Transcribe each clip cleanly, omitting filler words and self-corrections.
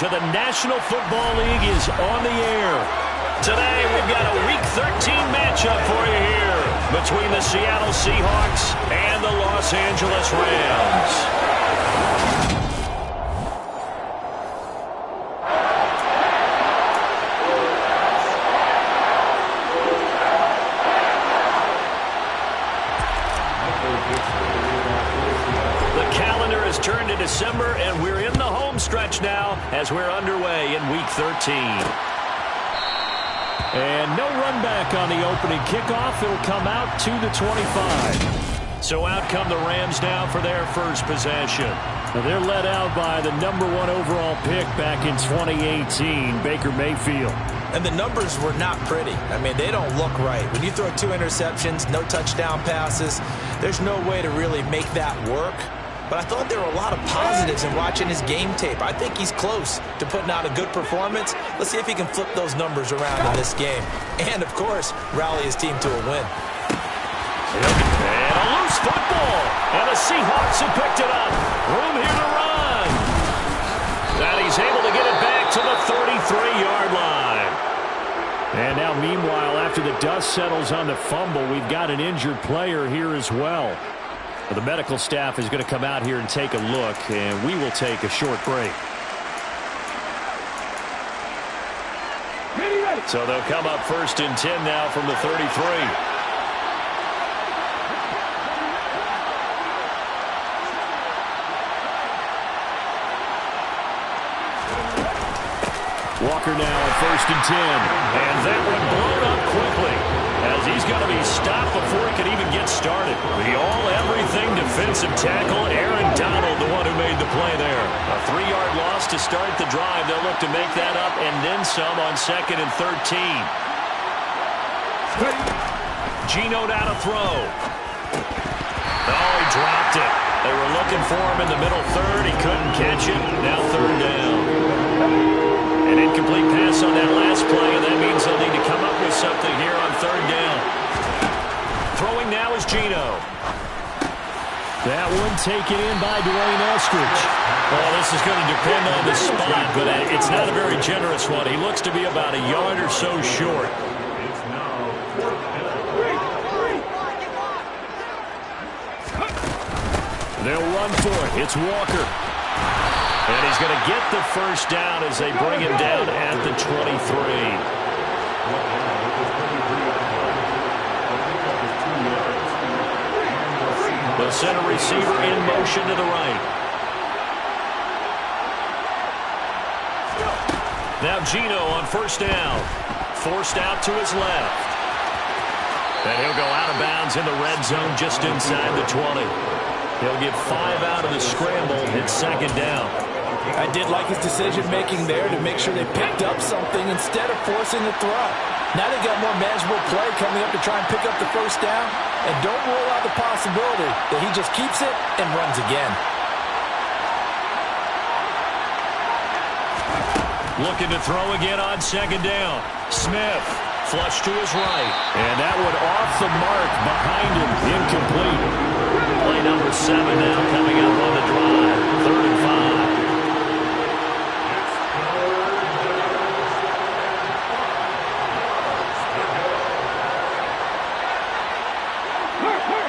coverage of the National Football League is on the air. Today, we've got a Week 13 matchup for you here between the Seattle Seahawks and the Los Angeles Rams. Turned to December, and we're in the home stretch now as we're underway in Week 13. And no run back on the opening kickoff. It'll come out to the 25. So out come the Rams now for their first possession. Now they're led out by the #1 overall pick back in 2018, Baker Mayfield. And the numbers were not pretty. I mean, they don't look right. When you throw 2 interceptions, no touchdown passes, there's no way to really make that work. But I thought there were a lot of positives in watching his game tape. I think he's close to putting out a good performance. Let's see if he can flip those numbers around in this game. And, of course, rally his team to a win. And a loose football. And the Seahawks have picked it up. Room here to run. And he's able to get it back to the 33-yard line. And now, meanwhile, after the dust settles on the fumble, we've got an injured player here as well. The medical staff is going to come out here and take a look, and we will take a short break. So they'll come up 1st and 10 now from the 33. Walker now at 1st and 10. And that one blown up quickly, as he's going to be stopped before he can even get started. The all-everything defensive tackle, Aaron Donald, the one who made the play there. A 3-yard loss to start the drive. They'll look to make that up and then some on 2nd and 13. Geno now to throw. Oh, he dropped it. They were looking for him in the middle third. He couldn't catch it. Now 3rd down. An incomplete pass on that last play, and that means they'll need to come up with something here on 3rd down. Throwing now is Geno. That one taken in by Dwayne Eskridge. Well, this is going to depend on the spot, but it's not a very generous one. He looks to be about a yard or so short. They'll run for it. It's Walker. And he's going to get the 1st down as they bring him down at the 23. The center receiver in motion to the right. Now Geno on 1st down. Forced out to his left. And he'll go out of bounds in the red zone just inside the 20. He'll get 5 out of the scramble. It's 2nd down. I did like his decision-making there to make sure they picked up something instead of forcing the throw. Now they got more manageable play coming up to try and pick up the 1st down. And don't rule out the possibility that he just keeps it and runs again. Looking to throw again on 2nd down. Smith, flush to his right. And that one off the mark behind him. Incomplete. Play number 7 now coming up on the drive. 3rd and 5.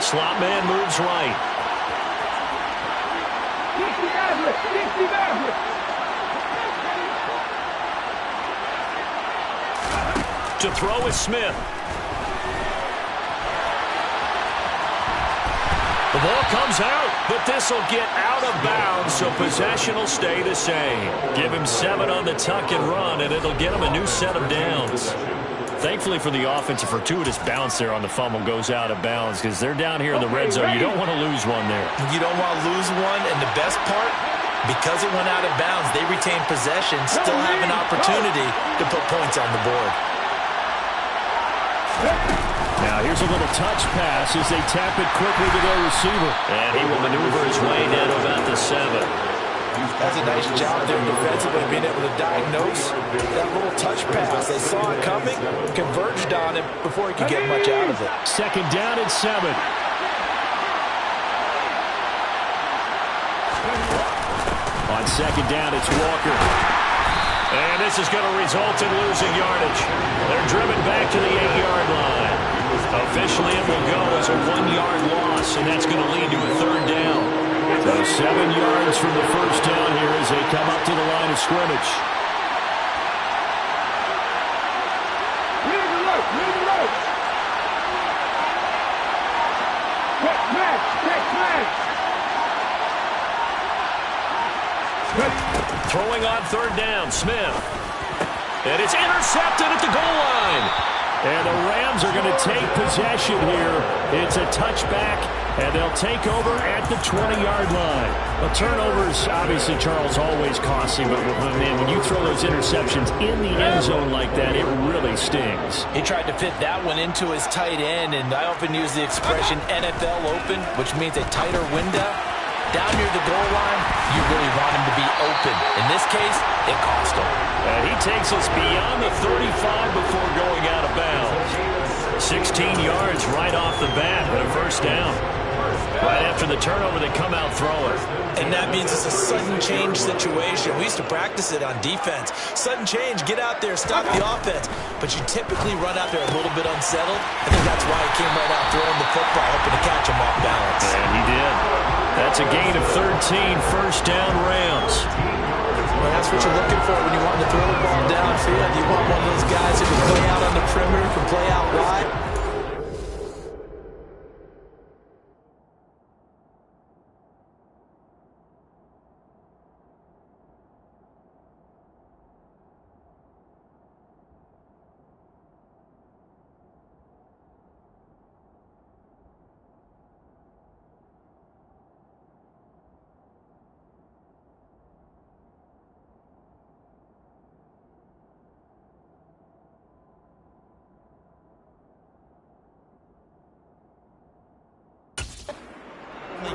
Slot man moves right. To throw is Smith. The ball comes out, but this will get out of bounds, so possession will stay the same. Give him 7 on the tuck and run, and it'll get him a new set of downs. Thankfully for the offense, a fortuitous bounce there on the fumble goes out of bounds because they're down here in the red zone. You don't want to lose one there. You don't want to lose one, and the best part, because it went out of bounds, they retain possession, still have an opportunity to put points on the board. Now here's a little touch pass as they tap it quickly to their receiver. And he will maneuver his way down to about the 7. That's a nice job there defensively, being able to diagnose that little touch pass. They saw it coming, converged on him before he could get much out of it. 2nd down and 7. On 2nd down, it's Walker. this is going to result in losing yardage. They're driven back to the 8-yard line. Officially, it will go as a 1-yard loss, and that's going to lead to a 3rd down. So 7 yards from the first down here as they come up to the line of scrimmage. Throwing on 3rd down, Smith. And it's intercepted at the goal line. And the Rams are going to take possession here. It's a touchback, and they'll take over at the 20-yard line. Well, turnovers, obviously, Charles, always costly, but man, when you throw those interceptions in the end zone like that, it really stings. He tried to fit that one into his tight end, and I often use the expression NFL open, which means a tighter window. Down near the goal line, you really want him to be open. In this case, it cost him. And he takes us beyond the 35 before going out of bounds. 16 yards right off the bat and a 1st down. Right after the turnover, they come out throwing. And that means it's a sudden change situation. We used to practice it on defense. Sudden change, get out there, stop the offense. But you typically run out there a little bit unsettled. I think that's why he came right out throwing the football, hoping to catch him off balance. And he did. That's a gain of 13, 1st down Rams. Well, that's what you're looking for when you want to throw the ball downfield. You want one of those guys who can play out on the perimeter, can play out wide.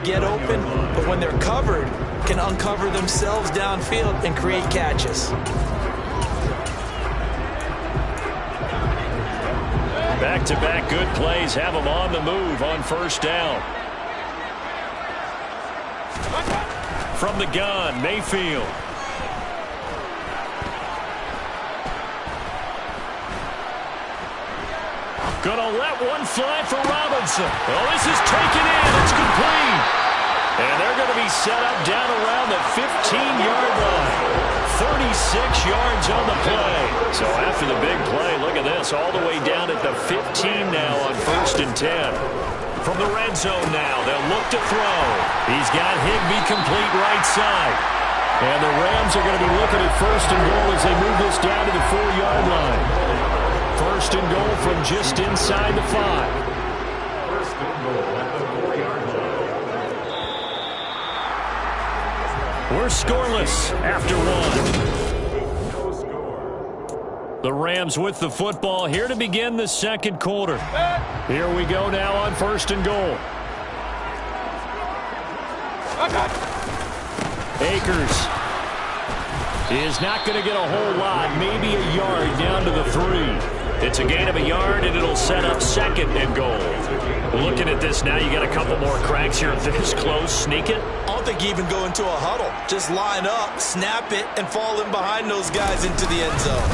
Get open, but when they're covered, can uncover themselves downfield and create catches. Back-to-back good plays have them on the move on 1st down. From the gun, Mayfield. Gonna let one fly for Robinson. Well, this is taken in. It's complete. And they're going to be set up down around the 15-yard line. 36 yards on the play. So after the big play, look at this. All the way down at the 15 now on 1st and 10. From the red zone now, they'll look to throw. He's got Higbee complete right side. And the Rams are going to be looking at 1st and goal as they move this down to the 4-yard line. 1st and goal from just inside the 5. 1st and goal at the 4-yard line. We're scoreless after 1. The Rams with the football here to begin the 2nd quarter. Here we go now on 1st and goal. Akers is not going to get a whole lot, maybe a yard down to the 3. It's a gain of a yard, and it'll set up 2nd and goal. Looking at this now, you got a couple more cracks here. This close, sneak it. I don't think you even go into a huddle. Just line up, snap it, and fall in behind those guys into the end zone.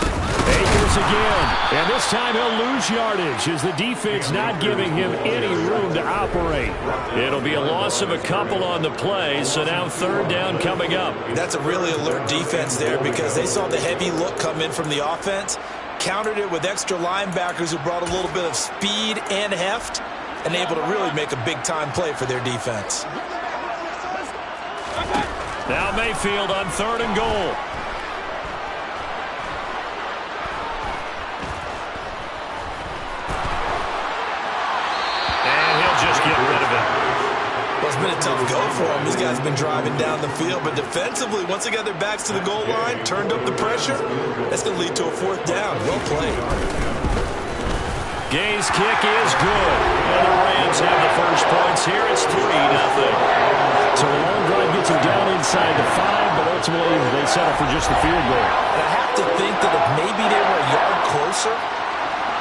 Akers again, and this time he'll lose yardage as the defense not giving him any room to operate. It'll be a loss of a couple on the play, so now 3rd down coming up. That's a really alert defense there because they saw the heavy look come in from the offense, countered it with extra linebackers who brought a little bit of speed and heft, and able to really make a big-time play for their defense. Now Mayfield on 3rd and goal. Just get rid of it. Well, it's been a tough go for him. These guys have been driving down the field, but defensively, once they got their backs to the goal line, turned up the pressure, that's going to lead to a 4th down. Well played. Gay's kick is good. And the Rams have the first points here. It's 3-0. So a long drive gets them down inside the 5, but ultimately they settle for just the field goal. And I have to think that if maybe they were a yard closer,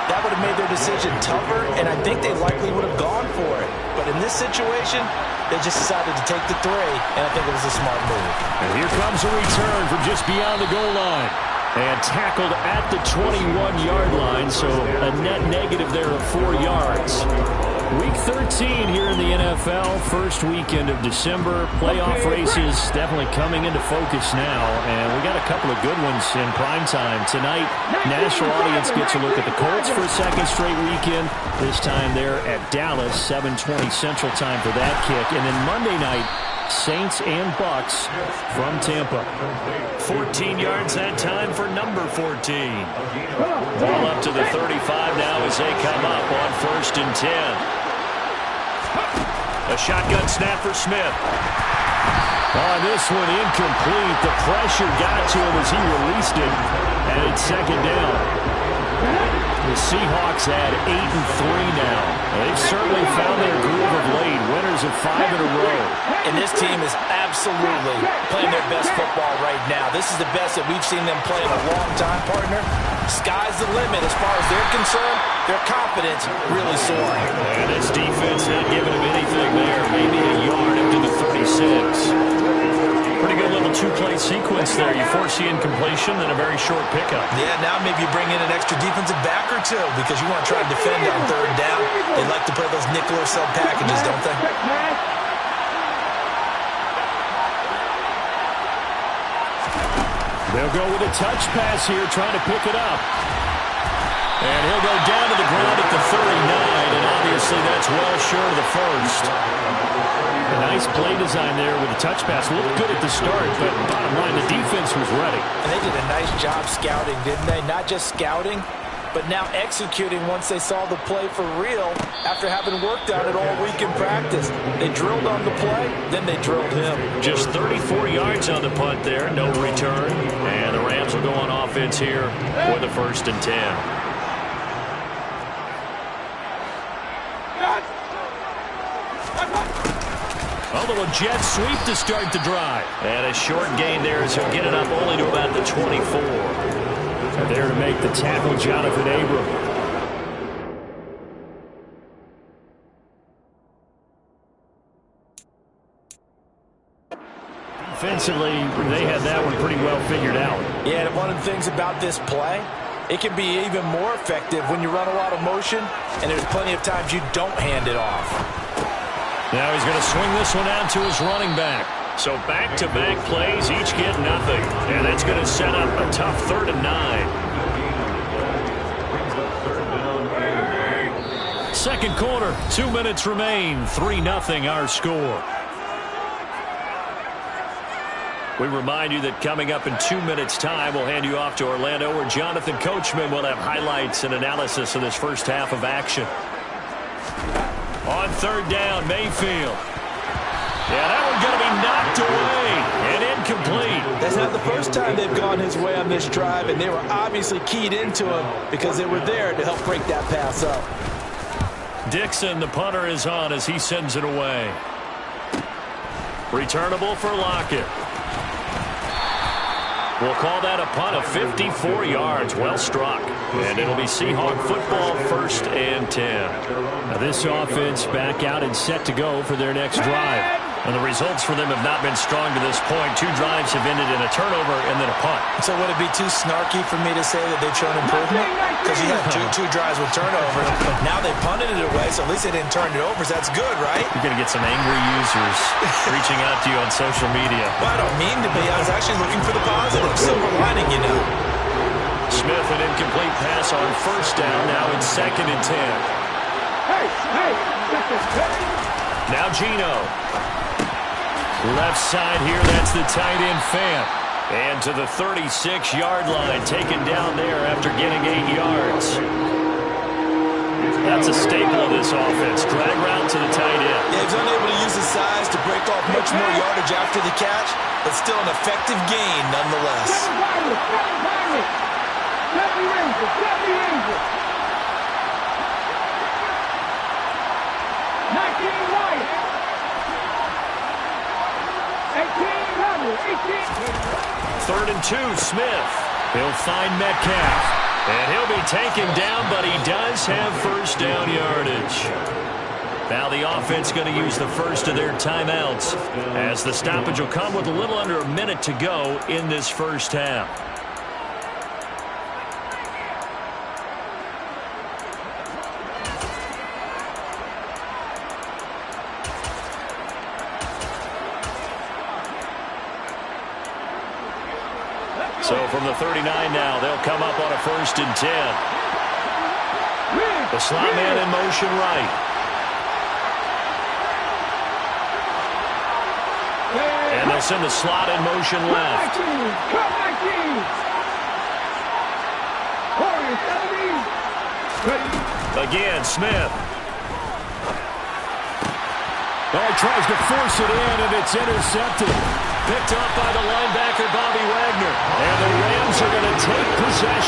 that would have made their decision tougher, and I think they likely would have gone for it. But in this situation, they just decided to take the 3, and I think it was a smart move. And here comes a return from just beyond the goal line. And tackled at the 21-yard line, so a net negative there of 4 yards. Week 13 here in the NFL, first weekend of December. Playoff races definitely coming into focus now, and we got a couple of good ones in prime time. Tonight, national audience gets a look at the Colts for a second straight weekend. This time they're at Dallas, 7:20 Central Time for that kick. And then Monday night, Saints and Bucks from Tampa. 14 yards that time for number 14. Ball up to the 35 now as they come up on 1st and 10. A shotgun snap for Smith. On this one, incomplete. The pressure got to him as he released it, and it's 2nd down. The Seahawks add 8-3 now. They've certainly found their groove of late. Winners of 5 in a row. And this team is absolutely playing their best football right now. This is the best that we've seen them play in a long time, partner. Sky's the limit as far as they're concerned. Their confidence really soaring. And this defense not giving them anything there. Maybe a yard up to the 36. Pretty good little 2-play sequence there. You force the incompletion, then a very short pickup. Yeah, now maybe you bring in an extra defensive back or two because you want to try to defend on 3rd down. They like to play those nickel or sub packages, don't they? They'll go with a touch pass here, trying to pick it up. And he'll go down to the ground at the 39, and obviously that's well short of the first. A nice play design there with the touch pass. Looked good at the start, but bottom line, the defense was ready. And they did a nice job scouting, didn't they? Not just scouting, but now executing once they saw the play for real after having worked on it all week in practice. They drilled on the play, then they drilled him. Just 34 yards on the punt there, no return. And the Rams will go on offense here with the 1st and 10. A little jet sweep to start the drive. And a short gain there as he'll get it up only to about the 24. And there to make the tackle, Jonathan Abram. Defensively, they had that one pretty well figured out. Yeah, and one of the things about this play, it can be even more effective when you run a lot of motion, and there's plenty of times you don't hand it off. Now he's going to swing this one out to his running back. So back-to-back plays, each get nothing. And that's going to set up a tough 3rd and 9. 2nd quarter, 2 minutes remain. 3-0 our score. We remind you that coming up in 2 minutes' time, we'll hand you off to Orlando, where Jonathan Coachman will have highlights and analysis of this first half of action. On 3rd down, Mayfield. Yeah, that one's going to be knocked away and incomplete. That's not the first time they've gone his way on this drive, and they were obviously keyed into him because they were there to help break that pass up. Dixon, the punter, is on as he sends it away. Returnable for Lockett. We'll call that a punt of 54 yards. Well struck. And it'll be Seahawk football, 1st and 10. Now this offense back out and set to go for their next drive. And the results for them have not been strong to this point. 2 drives have ended in a turnover and then a punt. So would it be too snarky for me to say that they've shown improvement? Because you had two drives with turnovers. Now they punted it away, so at least they didn't turn it over. So that's good, right? You're going to get some angry users reaching out to you on social media. Well, I don't mean to be. I was actually looking for the positive. Silver lining, you know. Smith, an incomplete pass on 1st down. Now it's 2nd and 10. Now Geno. Left side here, that's the tight end Fant. And to the 36-yard line, taken down there after getting 8 yards. That's a staple of this offense. Drag route to the tight end. Yeah, he's unable to use his size to break off much more yardage after the catch, but still an effective gain nonetheless. Third and 2, Smith. He'll find Metcalf. And he'll be taken down, but he does have 1st down yardage. Now the offense going to use the first of their timeouts, as the stoppage will come with a little under a minute to go in this first half. So from the 39 now, they'll come up on a 1st and 10. The slot man in motion right. And they'll send the slot in motion left. Again, Smith. Oh, he tries to force it in, and it's intercepted. Picked up by the linebacker, Bobby Wagner. And the Rams are going to take possession.